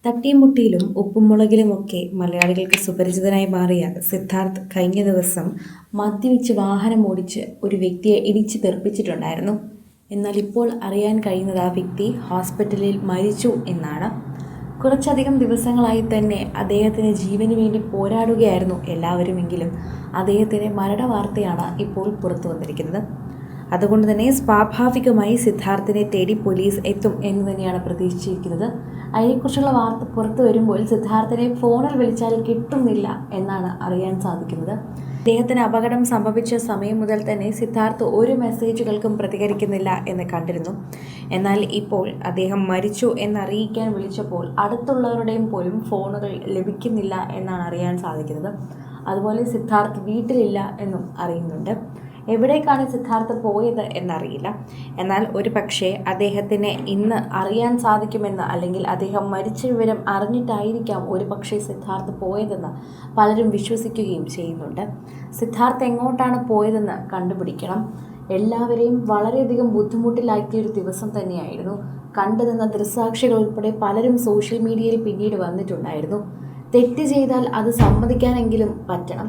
തട്ടിമുട്ടിയിലും ഉപ്പുമുളകിലുമൊക്കെ മലയാളികൾക്ക് സുപരിചിതനായി മാറിയ സിദ്ധാർത്ഥ് കഴിഞ്ഞ ദിവസം മദ്യപിച്ച് വാഹനമോടിച്ച് ഒരു വ്യക്തിയെ ഇടിച്ചു തെറിപ്പിച്ചിട്ടുണ്ടായിരുന്നു. എന്നാൽ ഇപ്പോൾ അറിയാൻ കഴിയുന്നത് ആ വ്യക്തി ഹോസ്പിറ്റലിൽ മരിച്ചു എന്നാണ്. കുറച്ചധികം ദിവസങ്ങളായി തന്നെ അദ്ദേഹത്തിന് ജീവന് വേണ്ടി പോരാടുകയായിരുന്നു എല്ലാവരുമെങ്കിലും അദ്ദേഹത്തിൻ്റെ മരണവാർത്തയാണ് ഇപ്പോൾ പുറത്തു വന്നിരിക്കുന്നത്. അതുകൊണ്ട് തന്നെ സ്വാഭാവികമായി സിദ്ധാർത്ഥിനെ തേടി പോലീസ് എത്തും എന്ന് തന്നെയാണ് പ്രതീക്ഷിച്ചിരിക്കുന്നത്. അതിനെക്കുറിച്ചുള്ള വാർത്ത പുറത്തു വരുമ്പോൾ സിദ്ധാർത്ഥിനെ ഫോണിൽ വിളിച്ചാൽ കിട്ടുന്നില്ല എന്നാണ് അറിയാൻ സാധിക്കുന്നത്. അദ്ദേഹത്തിന് അപകടം സംഭവിച്ച സമയം മുതൽ തന്നെ സിദ്ധാർത്ഥ് ഒരു മെസ്സേജുകൾക്കും പ്രതികരിക്കുന്നില്ല എന്ന് കണ്ടിരുന്നു. എന്നാൽ ഇപ്പോൾ അദ്ദേഹം മരിച്ചു എന്നറിയിക്കാൻ വിളിച്ചപ്പോൾ അടുത്തുള്ളവരുടെയും പോലും ഫോണുകൾ ലഭിക്കുന്നില്ല എന്നാണ് അറിയാൻ സാധിക്കുന്നത്. അതുപോലെ സിദ്ധാർത്ഥ് വീട്ടിലില്ല എന്നും അറിയുന്നുണ്ട്. എവിടേക്കാണ് സിദ്ധാർത്ഥ് പോയത് എന്നറിയില്ല. എന്നാൽ ഒരു പക്ഷേ അദ്ദേഹത്തിന് ഇന്ന് അറിയാൻ സാധിക്കുമെന്ന്, അല്ലെങ്കിൽ അദ്ദേഹം മരിച്ച വിവരം അറിഞ്ഞിട്ടായിരിക്കാം ഒരു പക്ഷേ സിദ്ധാർത്ഥ് പോയതെന്ന് പലരും വിശ്വസിക്കുകയും ചെയ്യുന്നുണ്ട്. സിദ്ധാർത്ഥ് എങ്ങോട്ടാണ് പോയതെന്ന് കണ്ടുപിടിക്കണം. എല്ലാവരെയും വളരെയധികം ബുദ്ധിമുട്ടിലാക്കിയൊരു ദിവസം തന്നെയായിരുന്നു. കണ്ടുനിന്ന ദൃക്സാക്ഷികൾ ഉൾപ്പെടെ പലരും സോഷ്യൽ മീഡിയയിൽ പിന്നീട് വന്നിട്ടുണ്ടായിരുന്നു. തെറ്റ് ചെയ്താൽ അത് സമ്മതിക്കാനെങ്കിലും പറ്റണം.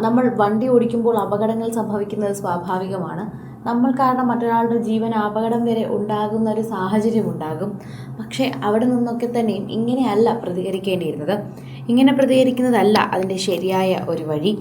നമ്മൾ വണ്ടി ഓടിക്കുമ്പോൾ അപകടങ്ങൾ സംഭവിക്കുന്നത് സ്വാഭാവികമാണ്. നമ്മൾ കാരണം മറ്റൊരാളുടെ ജീവൻ അപകടം വരെ ഉണ്ടാകുന്ന ഒരു സാഹചര്യം ഉണ്ടാകും. പക്ഷേ അവിടെ നിന്നൊക്കെ തന്നെയും ഇങ്ങനെയല്ല പ്രതികരിക്കേണ്ടിയിരുന്നത്. ഇങ്ങനെ പ്രതികരിക്കുന്നതല്ല അതിൻ്റെ ശരിയായ ഒരു വഴി.